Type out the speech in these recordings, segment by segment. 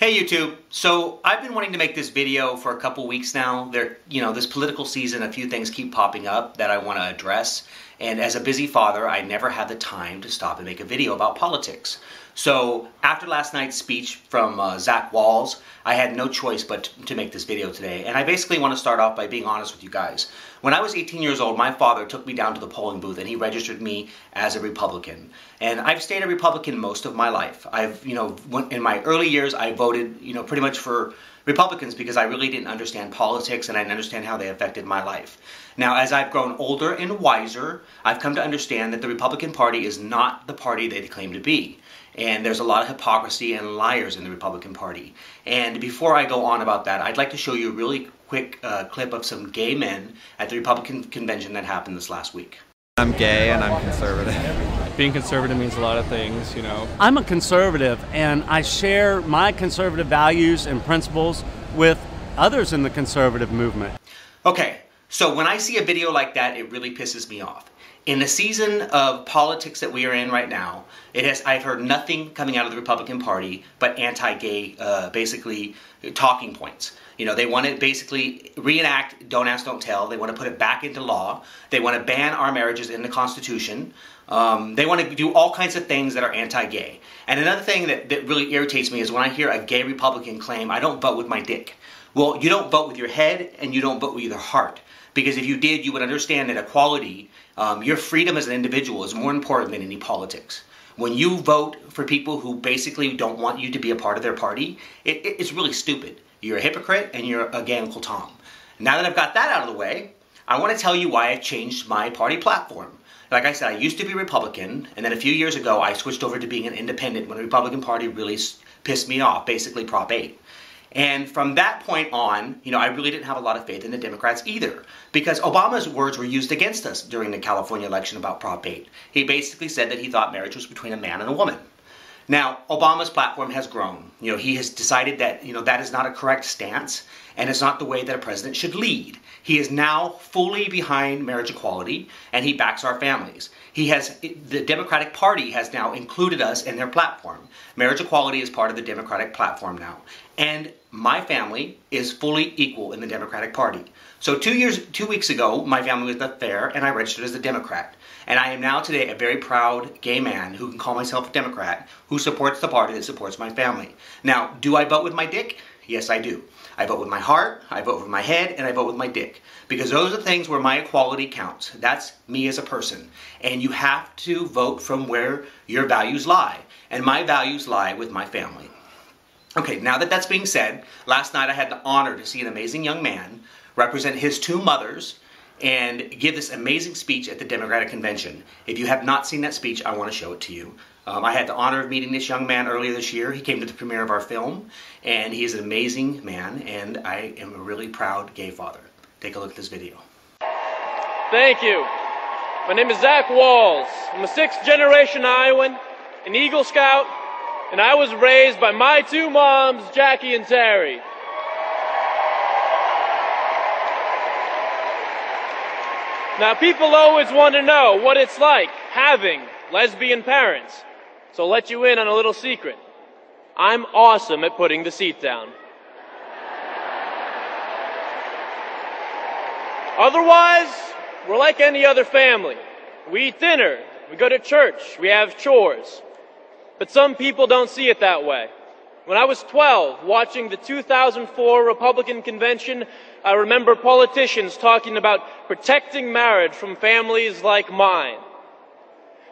Hey YouTube, so I've been wanting to make this video for a couple weeks now. This political season, a few things keep popping up that I want to address. And as a busy father, I never had the time to stop and make a video about politics. So after last night's speech from Zach Walls, I had no choice but to make this video today. And I basically want to start off by being honest with you guys. When I was 18 years old, my father took me down to the polling booth and he registered me as a Republican. And I've stayed a Republican most of my life. In my early years, I voted, pretty much for Republicans because I really didn't understand politics and I didn't understand how they affected my life. Now, as I've grown older and wiser, I've come to understand that the Republican Party is not the party they claim to be. And there's a lot of hypocrisy and liars in the Republican Party. And before I go on about that, I'd like to show you a really quick clip of some gay men at the Republican convention that happened this last week. I'm gay and I'm conservative. Being conservative means a lot of things, I'm a conservative and I share my conservative values and principles with others in the conservative movement. Okay, so when I see a video like that, it really pisses me off. In the season of politics that we are in right now, I've heard nothing coming out of the Republican Party but anti-gay, basically, talking points. They want to basically reenact Don't Ask, Don't Tell. They want to put it back into law. They want to ban our marriages in the Constitution. They want to do all kinds of things that are anti-gay. And another thing that really irritates me is when I hear a gay Republican claim, I don't vote with my dick. Well, you don't vote with your head and you don't vote with your heart. Because if you did, you would understand that equality, your freedom as an individual is more important than any politics. When you vote for people who basically don't want you to be a part of their party, it's really stupid. You're a hypocrite and you're a gay Uncle Tom. Now that I've got that out of the way, I want to tell you why I've changed my party platform. Like I said, I used to be Republican, and then a few years ago I switched over to being an independent when the Republican Party really pissed me off, basically Prop 8. And from that point on, I really didn't have a lot of faith in the Democrats either, because Obama's words were used against us during the California election about Prop 8. He basically said that he thought marriage was between a man and a woman. Now, Obama's platform has grown. He has decided that, that is not a correct stance, and it's not the way that a president should lead. He is now fully behind marriage equality, and he backs our families. The Democratic Party has now included us in their platform. Marriage equality is part of the Democratic platform now. And my family is fully equal in the Democratic Party. So 2 weeks ago, my family was at the fair, and I registered as a Democrat. And I am now today a very proud gay man who can call myself a Democrat, who supports the party that supports my family. Now, do I vote with my dick? Yes, I do. I vote with my heart, I vote with my head, and I vote with my dick. Because those are things where my equality counts. That's me as a person. And you have to vote from where your values lie. And my values lie with my family. Okay, now that that's being said, last night I had the honor to see an amazing young man represent his two mothers and give this amazing speech at the Democratic Convention. If you have not seen that speech, I want to show it to you. I had the honor of meeting this young man earlier this year. He came to the premiere of our film, and he is an amazing man, and I am a really proud gay father. Take a look at this video. Thank you. My name is Zach Walls. I'm a sixth-generation Iowan, an Eagle Scout, and I was raised by my two moms, Jackie and Terry. Now, people always want to know what it's like having lesbian parents. So I'll let you in on a little secret. I'm awesome at putting the seat down. Otherwise, we're like any other family. We eat dinner, we go to church, we have chores. But some people don't see it that way. When I was 12, watching the 2004 Republican convention, I remember politicians talking about protecting marriage from families like mine.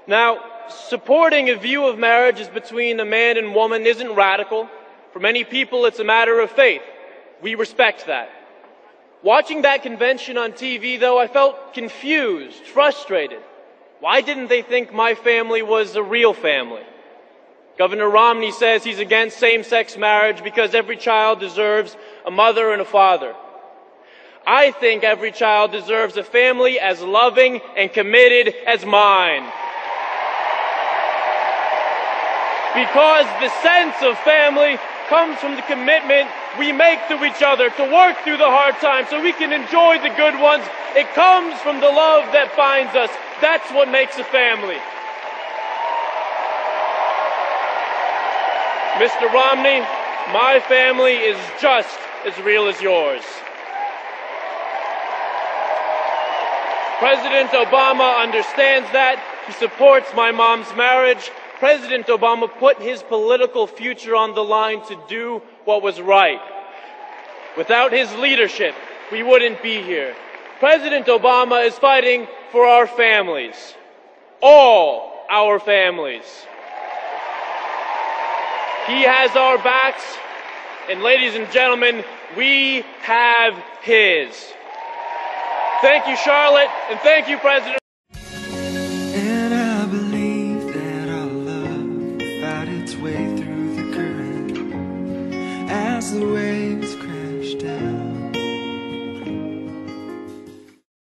Now, supporting a view of marriage as between a man and woman isn't radical. For many people, it's a matter of faith. We respect that. Watching that convention on TV, though, I felt confused, frustrated. Why didn't they think my family was a real family? Governor Romney says he's against same-sex marriage because every child deserves a mother and a father. I think every child deserves a family as loving and committed as mine. Because the sense of family comes from the commitment we make to each other to work through the hard times so we can enjoy the good ones. It comes from the love that binds us. That's what makes a family. Mr. Romney, My family is just as real as yours. President Obama understands that. He supports my mom's marriage. President Obama put his political future on the line to do what was right. Without his leadership, we wouldn't be here. President Obama is fighting for our families. All our families. He has our backs, and ladies and gentlemen, we have his. Thank you, Charlotte, and thank you, President. And I believe that our love will fight its way through the current as the waves